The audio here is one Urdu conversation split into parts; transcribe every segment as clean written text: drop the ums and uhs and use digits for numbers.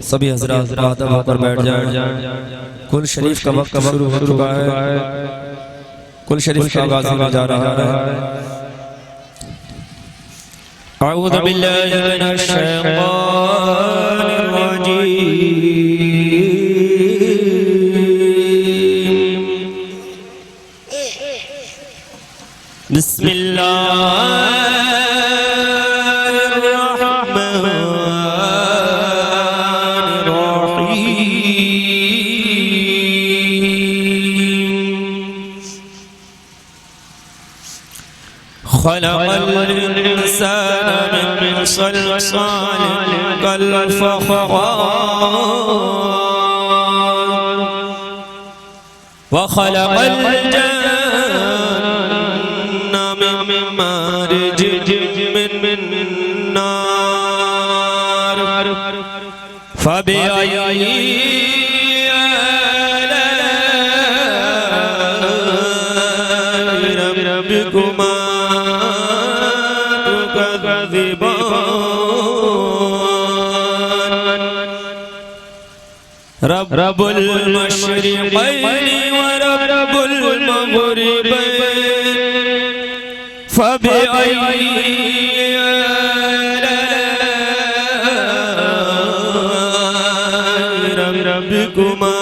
سبھی حضرات آدھا ہو کر بیٹھ جائیں. کل شریف کا وقت شروع ہو چکا ہے. کل شریف کا آغاز ہونے جا رہا ہے. اعوذ باللہ من الشیطان الرجیم. بسم اللہ خلق الإنسان من صلصال كالفخار وخلق الجن من مارج من نار فبأي آلاء ربكما رب المشرقين ورب المغربين فبأي آلاء ربكما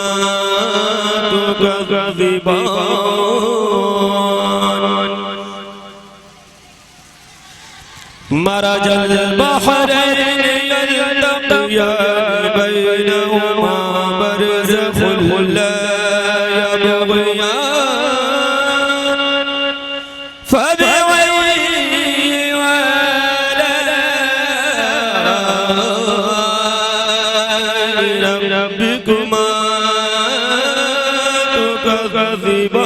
تكذبان مرج البحرين يلتقيان بينهما برزخ لا يبغيان فبأي آلاء ربكما تكذبان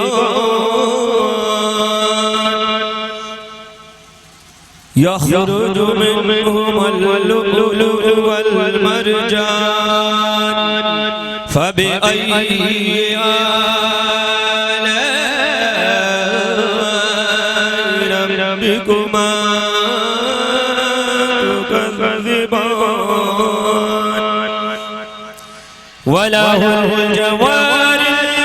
يخرج منهما اللؤلؤ والمرجان فبأي آلاء ربكما تكذبان وله الجوار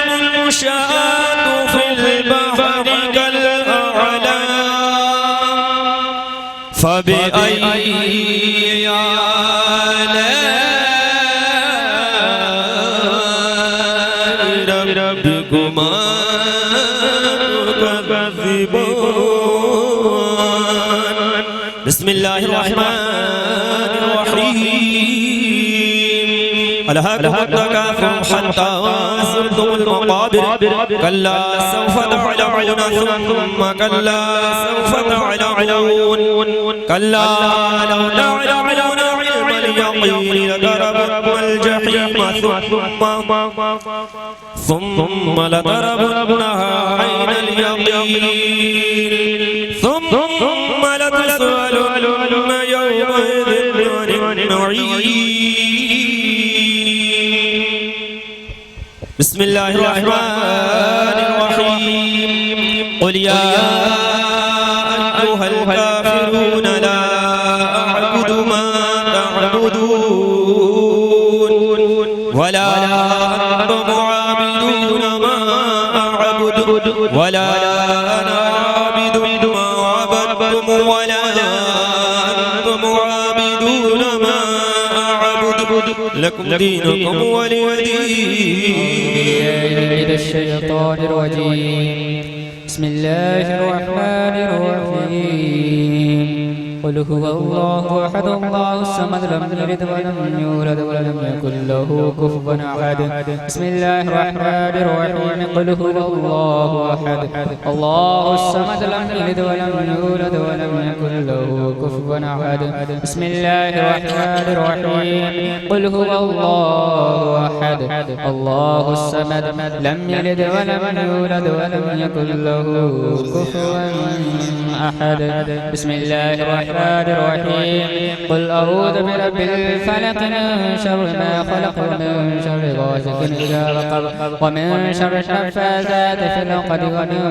المنشآت في البحر كالأعلام فبأي آلاء ربكما تكذبان بسم الله الرحمن الرحيم ألهاكم التكاثر حتى زرتم المقابر كلا سوف تعلمون ثم كلا سوف تعلمون كلا لو تعلمون علم اليقين لترون الجحيم ثم لترونها عين اليقين ثم لتسألن يومئذ عن النعيم بسم الله الرحمن الرحيم قل يا أيها الكافرون لا أعبد ما تعبدون ولا أنتم عابدون ما أعبد ولا أنا عابد ما عبدتم ولا أنتم عابدون ما أعبد لكم دينكم ولي دين. الشيطان الرجيم بسم الله الرحمن الرحيم قل هو الله أحد الله الصمد لم يلد ولم يولد ولم يكن له كفوا أحد بسم الله الرحمن الرحيم قل هو الله أحد الله الصمد لم يلد ولم يولد ولم يكن له كفوا أحد بسم الله الرحمن الرحيم قل هو الله أحد الله الصمد لم يلد ولم يولد ولم يكن له كفوا أحد بسم الله الرحمن الرحمن الرحيم قل أعوذ برب الفلق من شر ما خلق ومن شر غاسق إذا وقب ومن شر النفاثات في العقد ومن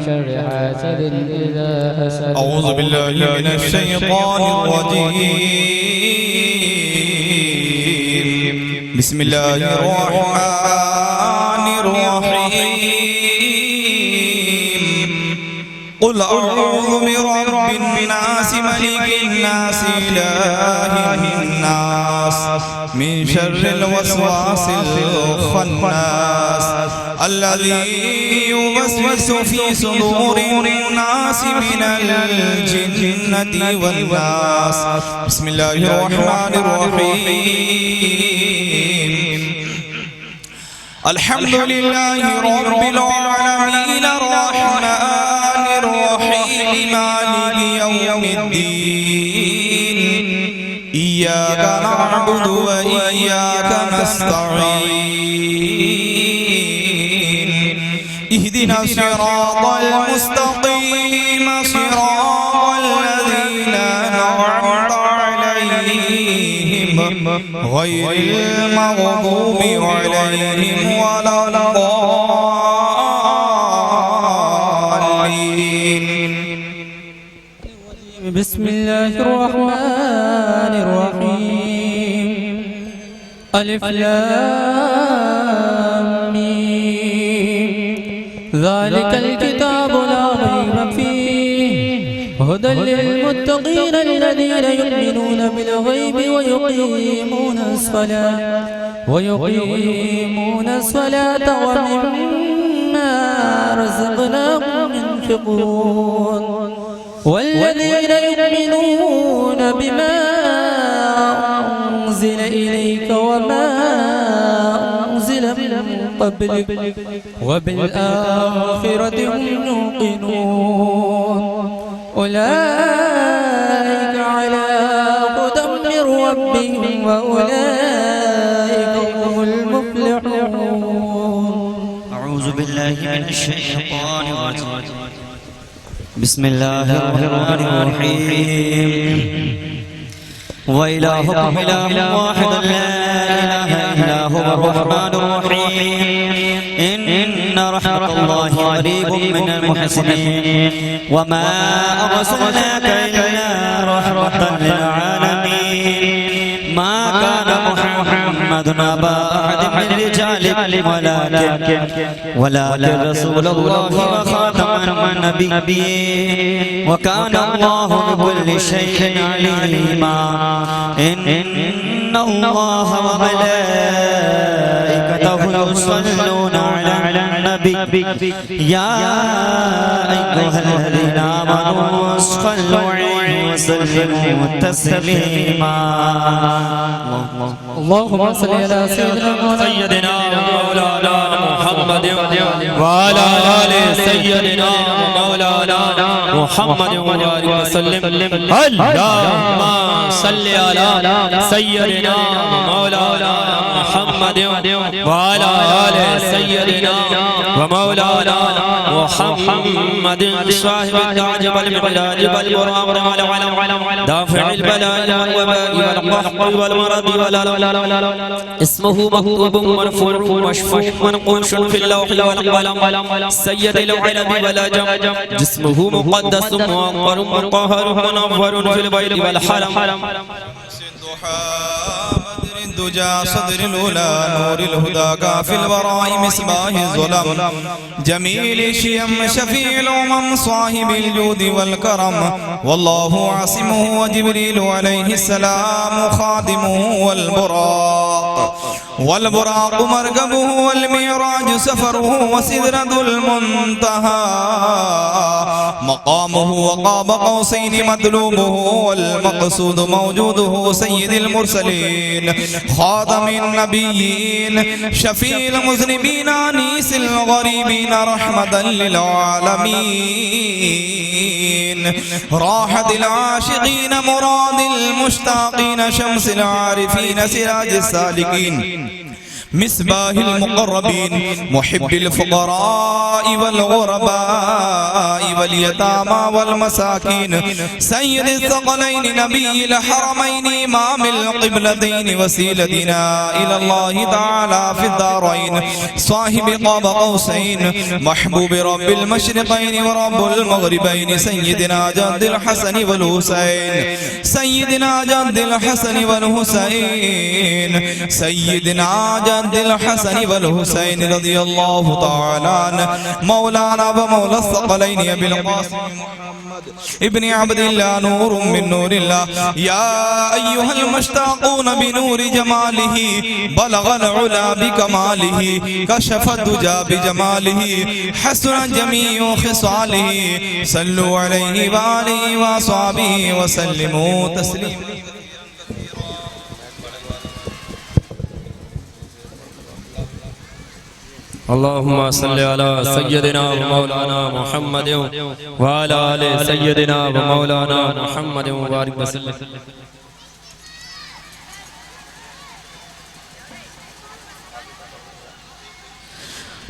شر حاسد إذا حسد. أعوذ بالله من الشيطان الرجيم. بسم الله الرحمن الرحيم. قل أعوذ برب الناس ملك الناس إله الناس من شر الوسواس الخناس الذي يوسوس في صدور الناس من الجنة والناس. بسم الله الرحمن الرحيم. الحمد لله رب العالمين الرحمن الرحيم مالك يوم الدين إياك نعبد وإياك نستعين اهدنا الصراط المستقيم صراط الذين أنعمت عليهم غير المغضوب عليهم ولا الضالين. بسم الله الرحمن الرحيم. ألف لام ميم ذلك الكتاب لا ريب فيه هدى للمتقين الذين يؤمنون بالغيب ويقيمون الصلاة ومما رزقناهم ينفقون والذين يؤمنون بما أنزل إليك وما أنزل من قبلك وبالآخرة هم يوقنون أولئك على هدى من ربهم وأولئك هم المفلحون. أعوذ بالله من الشيطان الرجيم. بسم الله الرحمن الرحيم. وإلهكم إله واحد لا إله إلا هو الرحمن الرحيم. إن رحمة الله قريب من المحسنين. وما أرسلناك إلا رحمة للعالمين. ما كان محمد أبا أحد من رجالكم ولكن رسول الله وخاتم النبيين وكان الله بكل شيء عليما. إن الله وملائكته يصلون على النبي يا أيها الذين آمنوا صلوا عليه وسلموا تسليما. اللهم صل على سيدنا مولانا محمد وعلى آل سيدنا مولانا محمد وبارك وسلم. اللهم صل على سيدنا مولانا محمد وعلى آل سيدنا ومولانا محمد صاحب التاج والمعراج والبراق والعلم دافع البلاء والوباء والقحط والمرض والألم اسمه مكتوب مرفوع مشفوع منقوش في اللوح والقلم سيد العلم والأجم جسمه مقدس مؤطر مطهر منور في البيت والحرم. الدجى صدر الأولى نور الهدى كافي البراء مصباح الظلم جميل الشيم شفيع الأمم صاحب الجود والكرم والله عاصمه وجبريل عليه السلام خادمه والبراق مركبه والميراج سفره وسدرة المنتهى مقامه وقاب قوسين مطلوبه والمقصود موجوده سيد المرسلين خاتم النبيين شفيع المذنبين أنيس الغريبين رحمة للعالمين راحة العاشقين مراد المشتاقين شمس العارفين سراج السالكين مصباح المقربين محب الفقراء والغرباء واليتامى والمساكين سيد الثقلين نبي الحرمين إمام القبلتين وسيلتنا إلى الله تعالى في الدارين صاحب قاب قوسين محبوب رب المشرقين ورب المغربين سيدنا جد الحسن والحسين سيدنا جد الحسن والحسين سيدنا جد الحسن والحسين رضي الله تعالى عنه مولانا ومولى الثقلين أبي القاسم محمد ابن عبد الله نور من نور الله يا أيها المشتاقون بنور جماله بلغ العلا بكماله كشف الدجى بجماله حسن جميع خصاله صلوا عليه وآله وصحبه وسلموا تسليما اللهم صل على سيدنا ومولانا محمد وعلى آل سيدنا ومولانا محمد وبارك وسلم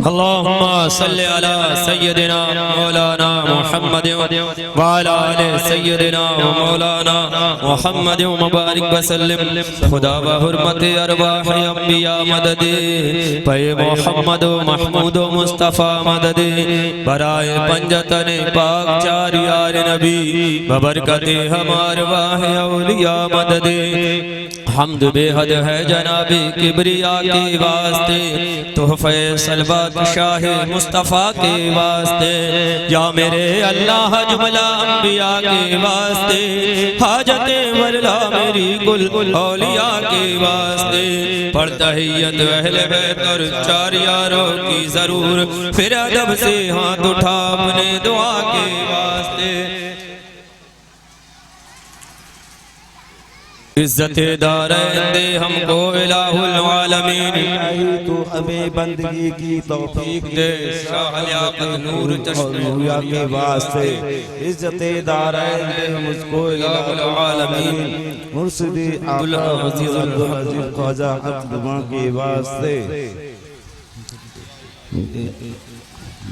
اللهم صل على سيدنا مولانا محمد وعلى آل سيدنا ومولانا محمد وبارك وسلم خدا بحرمت ارواح انبیاء مدد پے محمد و محمود و مصطفیٰ مدد برائے پنجتن پاک چار یار نبی ببرکت ہمار واہ اولیاء مدد حمد بے حد ہے جناب کبریا کے واسطے تحفہ صلوات شاہ مصطفیٰ کے واسطے یا میرے اللہ جملہ انبیاء کے واسطے حاجت ورلا میری کل اولیاء کے واسطے پڑھ تحیت اہل بیت اور چار یاروں کی ضرور پھر ادب سے ہاتھ اٹھا اپنے دعا کے واسطے عزت دارین دے ہم کو الہ العالمین تو ہمیں بندگی کی توفیق دے شاہ لیاقت نور اولیاء کے واسطے عزت دارین دے ہم اس کو الہ العالمین مرشد آقا عزیز الحضور خواجہ حق کے واسطے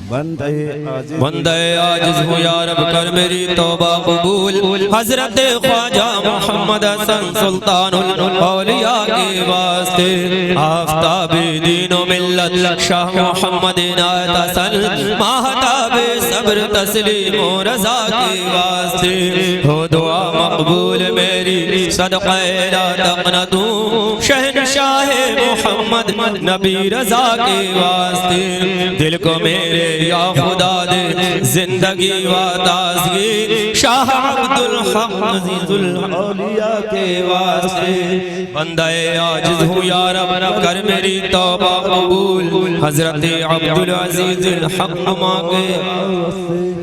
بندہ عاجز ہوں یا رب کر میری توبہ قبول حضرت خواجہ محمد حسن سلطان الاولیاء کے واسطے آفتاب دین و ملت شاہ محمد عنایت حسن ماہتاب صبر تسلیم و رضا کے واسطے ہو دعا مقبول میری صدقہ لا تقنطوں شہنشاہ محمد نبی رضا کے واسطے دل کو میرے یا خدا دے زندگی و تازگی شاہ عبدالحق عزیز الاولیاء کے واسطے بندہ عاجز ہوں یا رب کر میری توبہ قبول حضرت عبدالعزیز الحق نما کے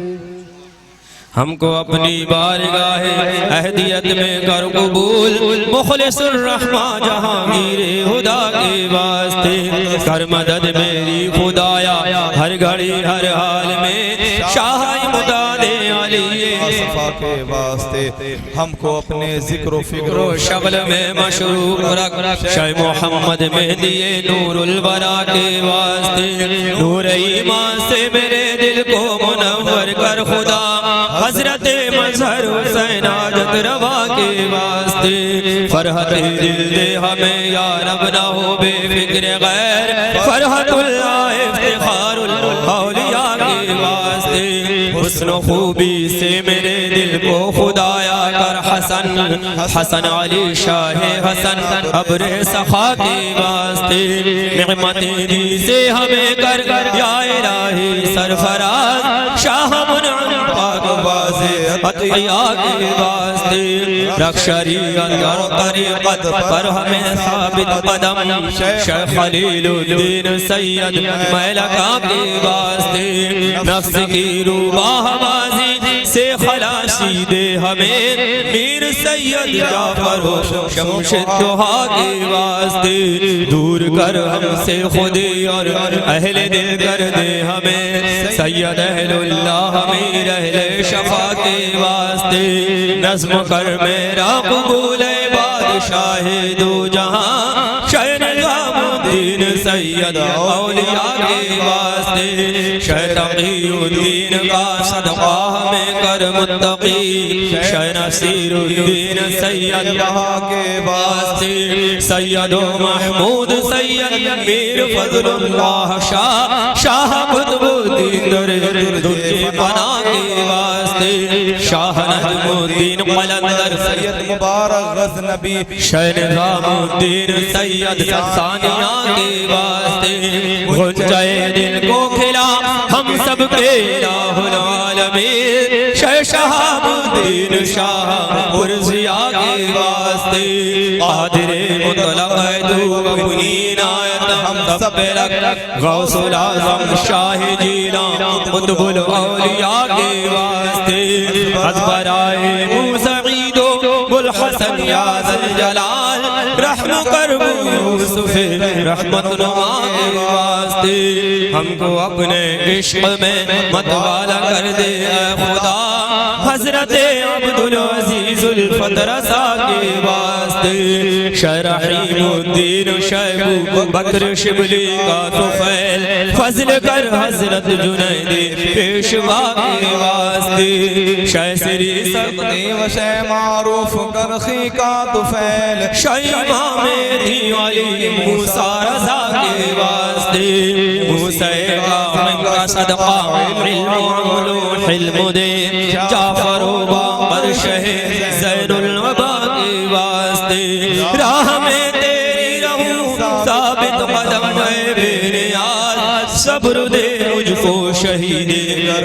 ہم کو اپنی بارگاہ اہدیت میں کر قبول مخلص الرحمن جہانگیر خدا کے واسطے کر مدد میری خدایا ہر گھڑی ہر حال میں شاہ امداد علی صفا کے واسطے ہم کو اپنے ذکر و فکر و شغل میں مشروق رکھ شاہ محمد مہدی نور الورا کے واسطے نور ایمان سے میرے دل کو منور کر خدا حضرت مظہر حسین حاجت روا کے واسطے فرحت دل دے ہمیں یا رب نہ ہو بے فکر غیر فرحت اللہ افتخار الاولیاء کے واسطے حسن و خوبی سے میرے دل کو خدایا کر حسن حسن علی شاہ حسن ابر سخا کے واسطے نعمت دی سے ہمیں کر یا الہی سرفراز شاہ منعم پاک واضح اتقیاء کے واسطے رکھ شریعت اور طریقت پر ہمیں ثابت قدم شیخ خلیل الدین سید میلکا کے واسطے نفس کی روباہ بازی سے خلاصی دے ہمیں میر سید جعفر و شمشد دہا کے واسطے دور کر ہم سے خودی اور اہل دل کر دے ہمیں سید اہل اللہ میر اہل شفا کے واسطے نظم کر میرا قبول بادشاہ دو جہاں شاہ نظام الدین سید اولیاء کے واسطے شہ تقی الدین کا صدقہ ہمیں کر متقی شہ نصیر الدین سید کے واسطے سید و محمود سید میر فضل اللہ شاہ قطب الدین درجے پناہ کے واسطے شاہ نجم الدین قلندر سید مبارک غزنبی شاہ نظام الدین سید ثانیہ کے واسطے غنچہ دل کو کھلا ہم سب کے الہ العالمین شاہ شہاب الدین شاہ پرزیا کے واسطے قادر مطلق دو اپنی عنایت ہم سب پہ رکھ غوث العظم شاہ جیلان قطب الاولیاء کے واسطے ازبرائے موسعید و گلحسن یا ذوالجلال رحم کرم یوسف رحمت نما کے واسطے ہم کو اپنے عشق میں متوالا کر دے اے خدا حضرت عبدالعزیز الفترسہ کے واسطے شاہ رحیم الدین شاہ بکر شبلی کا طفیل فضل کر حضرت جنید پیشوا کے واسطے شاہ سری سقطی و شاہ معروف کرخی کا طفیل شاہ امام دی علی موسیٰ رضا کے واسطے موسیٰ کا صدقہ علم عمل حلم دے جعفر و باقر شہ زین العبا کے واسطے راہ میں تیری رہوں ثابت قدم ہے بے نیاز صبر دے مجھ کو شہید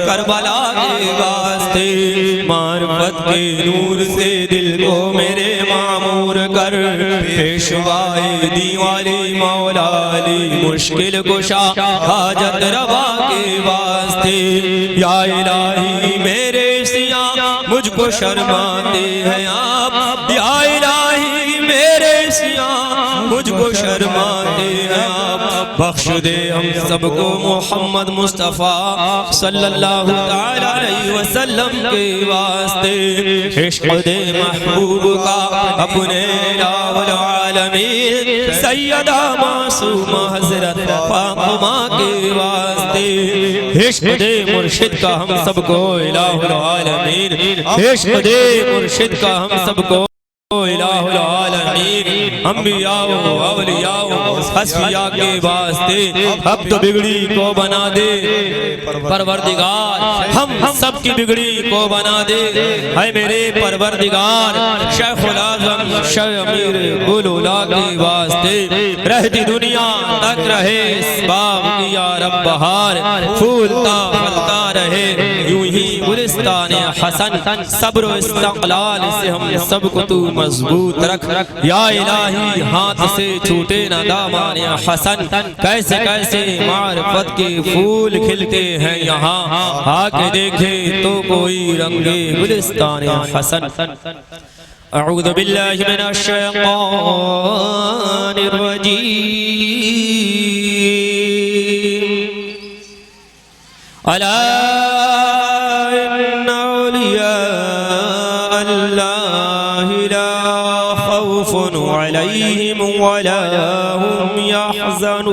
کربلا کے واسطے معرفت کے نور سے دل کو میرے معمور کر پیشوائے دیوالی مولا علی مشکل کشا حاجت روا کے واسطے یا الہی میرے سیاں مجھ کو شرماتے ہیں آپ یا الہی میرے سیاں مجھ کو شرماتے ہیں آپ بخش دے ہم سب کو محمد مصطفیٰ صلی اللہ علیہ وسلم کے واسطے عشق دے محبوب کا اپنے الہ العالمین سیدہ معصومہ حضرت فاطمہ کے واسطے عشق دے مرشد کا ہم سب کو الہ العالمین عشق دے مرشد کا ہم سب کو الہ العالمین انبیاء و اولیاء و حسفیاء کے واسطے اب تو بگڑی کو بنا دے پروردگار ہم سب کی بگڑی کو بنا دے اے میرے پروردگار شیخ العظم شیخ امیر بلولا کے واسطے رہتی دنیا تک رہے اس باغ کی یا رب بہار پھولتا پھلتا رہے یوں ہی گلستان حسن صبر و استقلال سے ہم سب کو تو مضبوط رکھ یا الہی ہاتھ سے چھوٹے نہ دامان حسن کیسے کیسے معرفت کے پھول کھلتے ہیں یہاں آ کے دیکھے تو کوئی رنگ گلستان حسن اعوذ باللہ من الشیطان الرجیم الا ان اولیاء اللہ لا خوف علیہم ولا هم يحزنون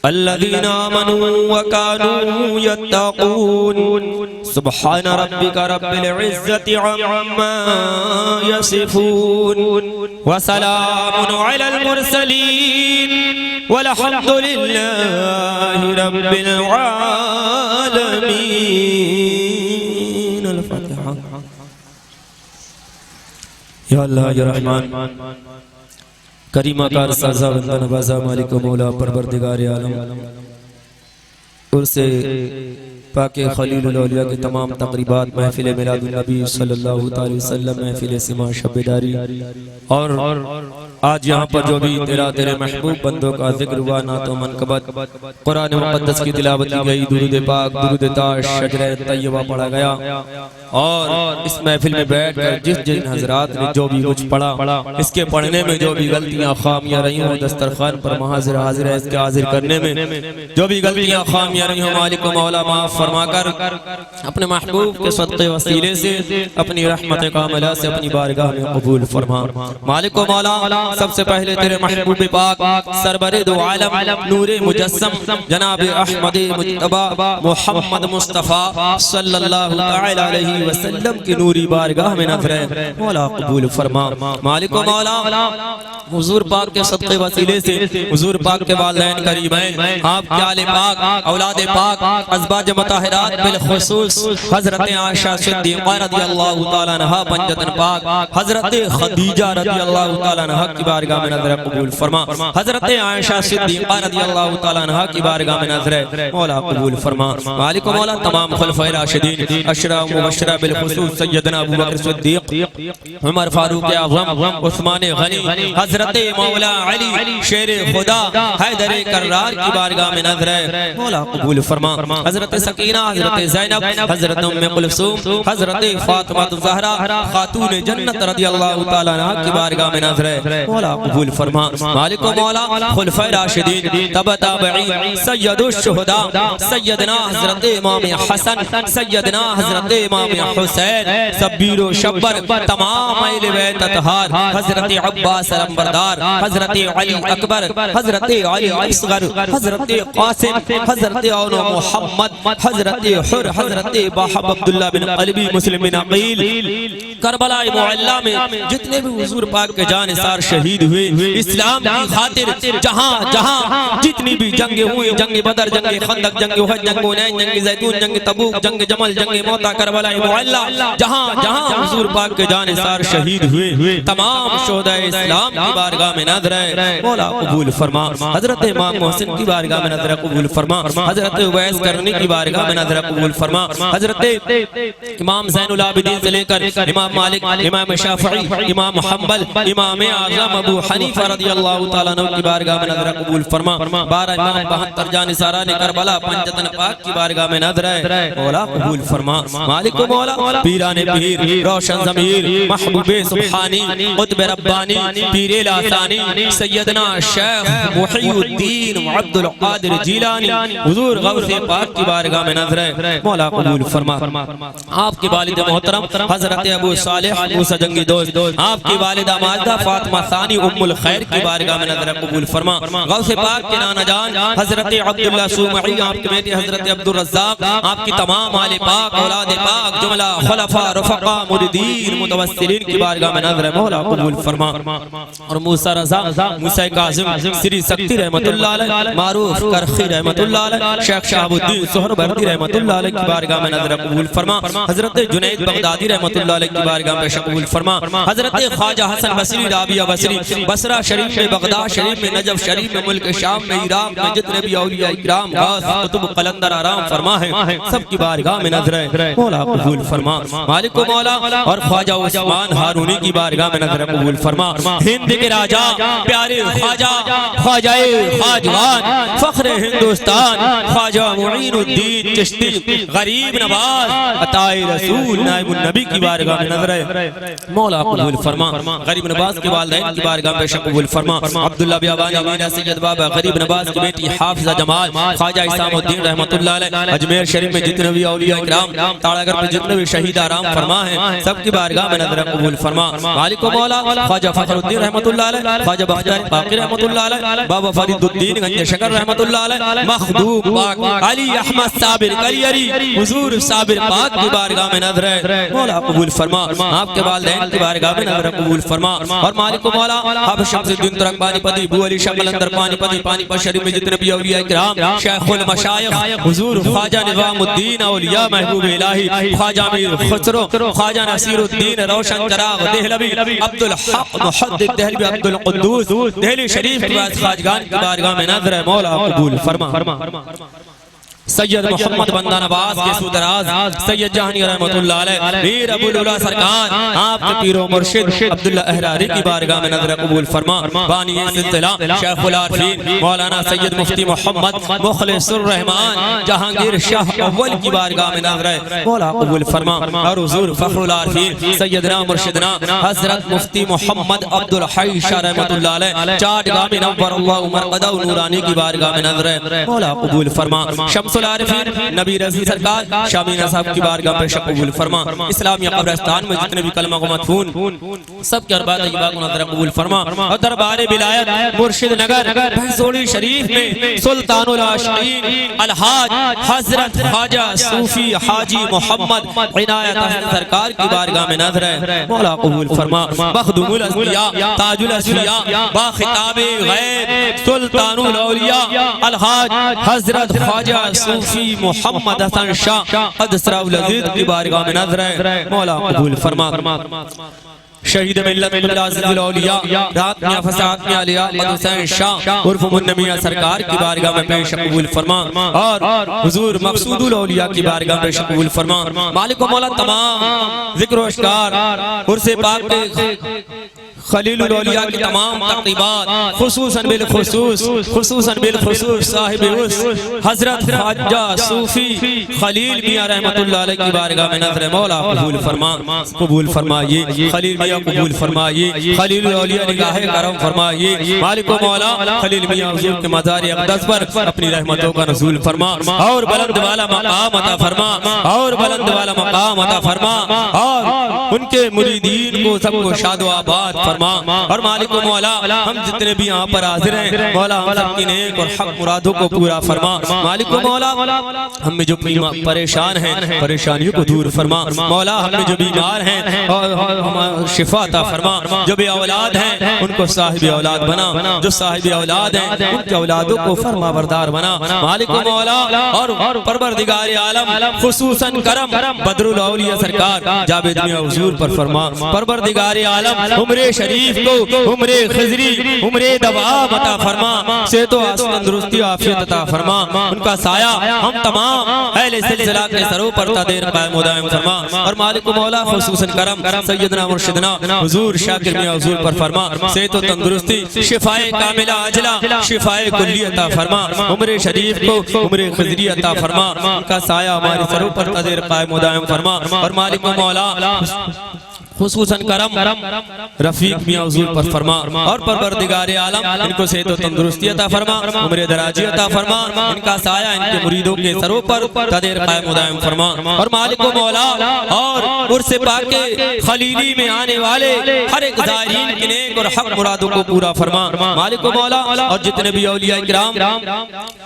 الذين آمنوا وكانوا يتقون سبحان ربك رب العزة عما يصفون وسلام على المرسلين والحمد لله رب العالمين الفاتحة یا اللہ یا رحمان کریمہ کار سازا بندہ نوازا مالک و مولا پروردگار عالم اور سے پاک خلیل الاولیاء کے تمام تقریبات محفل میلاد النبی صلی اللہ علیہ وسلم محفل سما شب داری اور آج یہاں پر جو بھی تیرے محبوب بندوں کا ذکر ہوا نعت و منقبت قرآن مقدس کی تلاوت کی گئی درود پاک درود تاش شجرہ طیبہ پڑھا گیا اور اس محفل میں بیٹھ کر جس جن حضرات نے جو بھی کچھ پڑھا اس کے پڑھنے میں جو بھی غلطیاں خامیاں رہی ہوں دسترخوان پر محاضر حاضر ہے اس کے حاضر کرنے میں جو بھی غلطیاں خامیاں رہی ہوں مالک و مولا معاف فرما کر اپنے محبوب کے صدقے وسیلے سے اپنی رحمت کاملہ سے اپنی بارگاہ میں قبول فرما۔ مالک و مولا، سب سے پہلے تیرے محبوب پاک سرور دو عالم نور مجسم جناب احمد مجتبی محمد مصطفیٰ صلی اللہ تعالی علیہ وسلم کی نوری بارگاہ میں نظر ہے مولا قبول فرما۔ مالک و مولا، حضور پاک کے صدقے وسیلے سے حضور پاک کے والدین قریبین، آپ کے آل پاک، اولاد پاک، ازواج مطہرات بالخصوص حضرت عائشہ صدیقہ رضی اللہ تعالیٰ عنہا پنجتن پاک، حضرت خدیجہ رضی اللہ تعالیٰ عنہا کی بارگاہ میں نظر قبول فرما۔ حضرت عائشہ صدیقہ رضی اللہ تعالیٰ عنہا کی بارگاہ میں نظر مولا قبول فرما۔ مالک و مولا، تمام خلفائے راشدین اشرا و مبشرہ بالخصوص سیدنا ابو بکر صدیق، عمر فاروق اعظم، عثمان غنی، حضرت مولا علی شیر خدا، حیدر کرار کی بارگاہ میں نظر مولا قبول فرما۔ حضرت سکینہ، حضرت زینب، حضرت ام کلثوم، حضرت فاطمہ الزہرا خاتون جنت رضی اللہ تعالیٰ عنہ کی بارگاہ میں نظر مولا قبول فرما۔ مالک و مولا، خلفائے راشدین تبع تابعین، سید الشہداء سیدنا حضرت امام حسن، سیدنا حضرت امام حسین، سبیر و شبر، تمام اہل بیت اطہار، حضرت عباس علمبردار، حضرت علی اکبر، حضرت علی اصغر، حضرت قاسم، حضرت اون محمد، حضرت حر، حضرت باحب عبداللہ بن قلبی مسلم بن عقیل، کربلا معلہ میں جتنے بھی حضور پاک کے جانثار شہید ہوئے اسلام کی خاطر، جہاں جہاں جتنی بھی جنگیں ہوئی، جنگ بدر، جنگ خندق، جنگ احد، جنگ حنین، جنگ زیتون، جنگ تبوک، جنگ جمل، جنگ موتا، کربلا معلہ، جہاں جہاں حضور پاک کے جانثار شہید ہوئے تمام شہداء اسلام کی بارگاہ میں نظر مولا قبول فرما۔ حضرت امام محسن کی بارگاہ میں نظر قبول فرما، حضرت اویس کرنی کی بارگاہ میں نظر قبول فرما، حضرت امام زین العابدین سے لے کر امام مالک، امام شافعی، امام حنبل، امام اعظم ابو حنیفہ رضی اللہ تعالیٰ عنہ کی بارگاہ میں نظر قبول فرما۔ 12 امام 72 جانثاران کربلا پنجتن پاک کی بارگاہ میں نظر مولا قبول فرما۔ مالک و مولا، پیران پیر، روشن ضمیر، محبوب سبحانی، قطب ربانی، پیر لاسانی، سیدنا شیخ محی الدین عبد القادر جیلانی، حضور غوث پاک کی بارگاہ میں نظر مولا قبول فرما۔ آپ کی والد محترم حضرت ابو صالح موسیٰ جنگی دوست، آپ کی والدہ ماجدہ فاطمہ ثانی ام الخیر کی بارگاہ میں نظر قبول فرما۔ غوث پاک کے نانا جان حضرت عبداللہ سومعی، آپ کے بیٹے حضرت عبدالرزاق، آپ کی تمام آل پاک، اولاد پاک، جملہ خلفاء، رفقاء، مردین، متوسلین کی بارگاہ میں نظر مولا قبول فرما۔ اور موسیٰ رضا، موسیٰ کاظم، سری سکتی رحمت اللہ علیہ، معروف کرخی رحمت اللہ علیہ، شیخ شہاب الدین سہروردی رحمت اللہ علیہ کی بارگاہ میں نظر قبول فرما۔ حضرت جنید بغدادی رحمت اللہ علیہ کی بارگاہ میں قبول فرما۔ حضرت خواجہ حسن بصری رابعہ بصری، بصرہ شریف میں، بغداد شریف میں، نجف شریف میں، ملک شام میں، عراق میں جتنے بھی اولیاء اکرام غوث قطب قلندر آرام فرما ہے سب کی بارگاہ میں نظر مولا قبول فرما۔ مالک و مولا، اور خواجہ عثمان ہارونی کی بارگاہ میں نظر قبول فرما۔ ہند کے راجہ پیارے خواجہ، خواجہ خواجوان، فخر ہندوستان، خواجہ معین الدین چشتی، غریب نواز، عطائے رسول نائب النبی کی بارگاہ میں نظر مولا قبول فرما۔ غریب نواز کے والدین کی بارگاہ میں قبول فرما۔ عبداللہ بیابانی میرا سید بابا غریب نواز کی بیٹی حافظہ جمال، خواجہ اسام الدین رحمت اللہ علیہ، اجمیر شریف میں جتنے بھی اولیاء اکرام، تاڑاگر میں جتنے بھی شہید آرام فرما ہیں سب کی بارگاہ میں نظر قبول فرما۔ مالک و مولا، خواجہ فخر الدین رحمت اللہ علیہ، خواجہ بختیار باقی رحمت اللہ علیہ، بابا فرید الدین گنج شکر رحمت اللہ علیہ، مخدوم پاک علی احمد صابر کلیری، حضور صابر پاک کی بارگاہ میں نظر مولا قبول فرما۔ آپ کے والدین کی بارگاہ میں نظر قبول فرما۔ اور مالک و مولا، حافظ شمس الدین ترک پانی پتی، ابو علی شاہ قلندر پانی پتی، پانی پت شریف میں جتنے بھی اولیاء کرام، شیخ المشایخ حضور خواجہ نظام الدین اولیاء محبوب الہی، خواجہ امیر خسرو، خواجہ نصیر الدین روشن چراغ دہلوی، عبدالحق محدث دہلوی، عبدالقدوس دہلی شریف کی خواجگان کی بارگاہ میں نظر مولا قبول فرما۔ سید محمد بندہ نواز کے سودراز سید جہانی رحمت اللہ علیہ، میر ابو العلا سرکار، آپ کے پیر و مرشد عبداللہ احراری کی بارگاہ میں نظر قبول فرما۔ بانی سلسلہ شیخ العارفین مولانا سید مفتی محمد مخلص الرحمان جہانگیر شاہ اول کی بارگاہ میں نظر مولا قبول فرما۔ اور حضور فخر العارفین سیدنا مرشدنا حضرت مفتی محمد عبدالحی شاہ رحمت اللہ علیہ، چاٹ گامی نور اللہ مرقدہ نورانی کی بارگاہ میں نظر مولا قبول فرما۔ شمس شمس العارفین نبی رضی سرکار شامینہ صاحب کی بارگاہ میں قبول فرما اسلامیہ قبرستان میں جتنے بھی کلمہ کو مدفون سب کے ارباب طیبہ کو نظر قبول فرما اور دربار ولایت مرشد نگر بھنسوڑی شریف میں سلطان العاشقین الحاج حضرت خواجہ صوفی حاجی محمد عنایت حسن سرکار کی بارگاہ میں نظر ہے مولا قبول فرما مخدوم الاسفیاء تاج الاسفیاء با خطاب غیب سلطان الاولیاء الحاج حضرت خواجہ صوفی محمد حسن شاہ قدس سرہ العزیز کی بارگاہ میں نظر ہے مولا قبول فرما شہید ملت العزیز الاولیاء رات میاں فساد میاں علی احمد حسین شاہ عرف منمیہ سرکار کی بارگاہ میں پیش قبول فرما اور حضور مقصود الاولیاء کی بارگاہ میں پیش قبول فرما مالک و مولا تمام ذکر و اشکار عرص پاک کے خلیل الاولیاء کی تمام تقریبات خصوصاً بالخصوص صاحب اس حضرت خواجہ صوفی خلیل میاں رحمت اللہ علیہ کی بارگاہ میں نظر مولا قبول فرمائیے خلیل میاں قبول فرمائیے خلیل الاولیاء نگاہ کرم فرمائیے مالک و مولا خلیل میاں حضور کے مزار اقدس پر اپنی رحمتوں کا نزول فرما اور بلند والا مقام عطا فرما اور ان کے مریدین کو سب کو شاد و آباد فرما اور مالک و مولا ہم جتنے بھی یہاں پر حاضر ہیں مولا ہم سب کی نیک اور حق مرادوں کو پورا فرما مالک و مولا ہم میں جو پریشان ہیں پریشانیوں کو دور فرما مولا ہم میں جو بیمار ہیں اور شفا عطا فرما جو بے اولاد ہیں ان کو صاحب اولاد بنا جو صاحب اولاد ہیں ان کے اولادوں کو فرما بردار بنا مالک و مولا اور پروردگار عالم خصوصاً کرم بدر الاولیاء سرکار جاوید میاں حضور پر فرما پروردگار عالم عمر شریف کو عمر خضری عمر دوام عطا فرما صحت و تندرستی و عافیت عطا فرما ان کا سایہ ہم تمام اہل سلسلہ کے سروں پر تدیر قائم و دائم فرما اور مالک و مولا خصوصاً کرم سیدنا مرشدنا حضور شاکر میاں حضور پر فرما صحت و تندرستی شفائے کاملہ عاجلہ شفائے کلی عطا فرما عمر شریف کو عمر خضری عطا فرما ان کا سایہ ہمارے سروں پر تدیر قائم و دائم فرما اور مالک و مولا خصوصاً کرم رفیق میاں حضور پر فرما اور پروردگار عالم ان کو صحت و تندرستی عطا فرما عمر دراجی عطا فرما ان کا سایہ ان کے مریدوں کے سروں پر تدیر قائم و دائم فرما اور مالک و مولا اور عرص پاک کے خلیلی میں آنے والے ہر ایک زائرین کے نیک اور حق مرادوں کو پورا فرما مالک و مولا اور جتنے بھی اولیاء کرام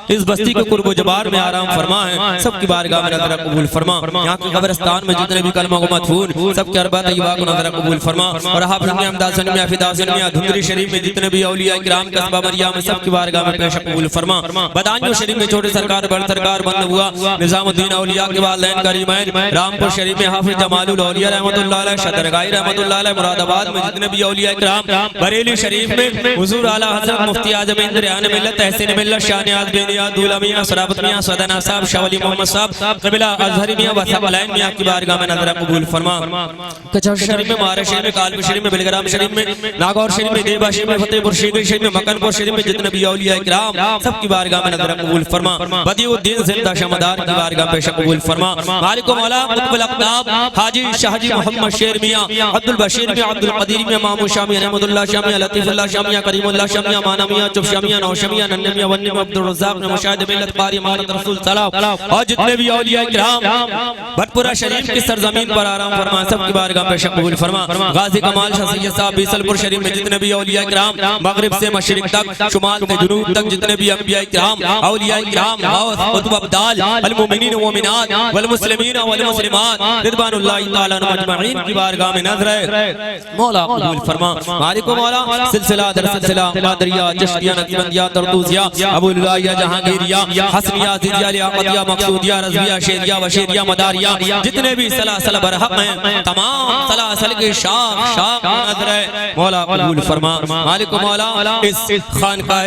اس بستی کے قرب و جبار میں آرام فرما ہیں سب کی بارگاہ میں نظر قبول فرما یہاں کے قبرستان میں جتنے بھی کلمہ کو مدفون سب کے ارباب طیبہ کو نظر قبول فرما اور حافظ میاں امداد میاں فدا میاں دھندری شریف میں جتنے بھی اولیاء کرام قصبہ مریم میں سب کی بارگاہ میں پیش قبول فرما بدانیو شریف میں چھوٹے سرکار بڑ سرکار بند ہوا نظام الدین اولیاء کے والدین کریمین رامپور شریف میں حافظ جمال الاولیاء رحمۃ اللہ علیہ شترگائی رحمۃ اللہ علیہ مراد آباد میں جتنے بھی اولیاء کرام بریلی شریف میں حضور اعلیٰ حضرت مفتی اعظم ہند ریان ملت تحسین ملت شاہ نیاز بے نیاز دولہ میاں سرابت میاں سودنا صاحب شاہ ولی محمد صاحب قبلہ ازہری میاں وصف علین میاں کی بارگاہ میں نظر قبول فرما کچھر شریف میں مہارا شریف میں کالپور شریف میں بلگرام شریف میں ناگور شریف میں دیبا شریف میں فتح پور شریف میں مکن پور شریف میں جتنے بھی اولیاء کرام سب کی بارگاہ میں نظر قبول فرما بدیع الدین زندہ شمدار کی بارگاہ پیش قبول فرما مالک و مولا قطب الاقطاب حاجی شاہجی محمد شیر میاں عبد البشیر میاں عبد القدیر میاں مامو شاہ میاں رحمت اللہ شاہ میاں لطیف اللہ شاہ میاں کریم اللہ شاہ میاں مانا میاں چپ شاہ میاں نوشہ میاں ننہ میاں ونہ میاں عبد الرزاق نے مشاہد ملت قاری مالت رسول صلاح اور جتنے بھی اولیاء کرام بھٹپورہ شریف کی سرزمین پر آرام فرما سب کی بارگاہ پیش قبول فرما غازی کمال شاہ سید صاحب بیسل پور شریف میں جتنے بھی اولیاء کرام مغرب سے مشرق تک شمال سے جنوب تک جتنے بھی انبیاء کرام اولیاء کرام غوث قطب ابدال المؤمنین والمؤمنات والمسلمین والمسلمات رضوان اللہ تعالی عنہم اجمعین کی بارگاہ میں نظر ہے مولا قبول فرما مالک و مولا سلسلہ در سلسلہ قادریہ چشتیہ نقشبندیہ طرطوسیہ ابو الولایہ جہانگیریہ حسنیہ زیدیہ لیاقتیہ مقصودیہ رضویہ شیریہ وشیریہ مداریہ جتنے بھی سلاسل برحق ہیں تمام سلاسل کے شاخ نظر ہے مولا قبول فرما مالک و مولا اس خانقاہ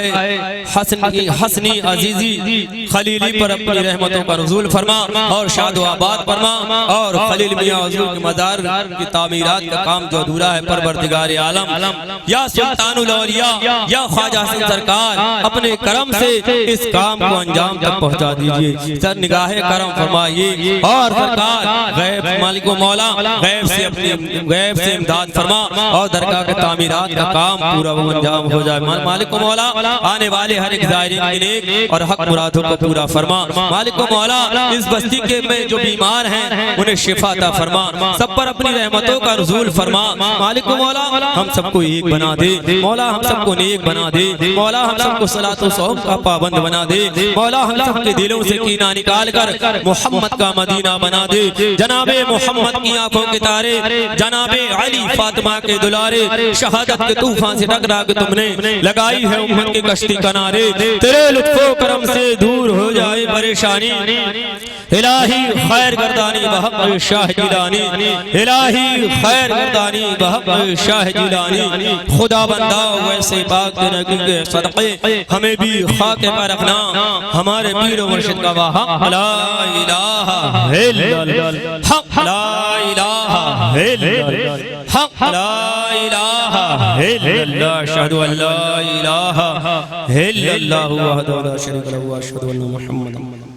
حسنی عزیزی خلیلی پر اپنی رحمتوں کا نزول فرما اور شاد و آباد فرما اور خلیل میاں حضور کے مزار کی تعمیرات کا کام جو ادھورا ہے پروردگار عالم یا سلطان الاولیاء یا خواجہ حسن سرکار اپنے کرم سے اس کام کو انجام تک پہنچا دیجئے سر نگاہ کرم فرمائیے اور سرکار غیب مالک و مولا غیب سے اپنی غیب سے امداد فرما اور درگاہ کے تعمیرات کا کام پورا و انجام ہو جائے مالک و مولا آنے والے ہر ایک زائرین کے نیک اور حق مرادوں کو پورا فرما مالک و مولا اس بستی کے میں جو بیمار ہیں انہیں شفا عطا فرما سب پر اپنی رحمتوں کا نزول فرما مالک و مولا ہم سب کو ایک بنا دے مولا ہم سب کو نیک بنا دے مولا ہم سب کو صلاۃ و صوم کا پابند بنا دے مولا ہم سب کے دلوں سے کینہ نکال کر محمد کا مدینہ بنا دے جناب محمد کی آنکھوں کے تارے جناب علی فاطمہ کے دلارے شہادت کے طوفان سے ٹکرا کے تم نے لگائی ہے امت کی کشتی کنارے تیرے لطف و کرم سے دور ہو جائے پریشانی الہی خیر گردانی بحق شاہ جیلانی الہی خیر گردانی بحق شاہ جیلانی خدا بندہ ویسے پاک نبی کے صدقے ہمیں بھی خاک پر رکھنا ہمارے پیر و مرشد کا حق لا الہ الا اللہ حق لا الہ الا اللہ حق لا الہ الا اللہ اشہد ان لا الہ الا اللہ وحدہ لا شریک لہ واشہد ان محمدا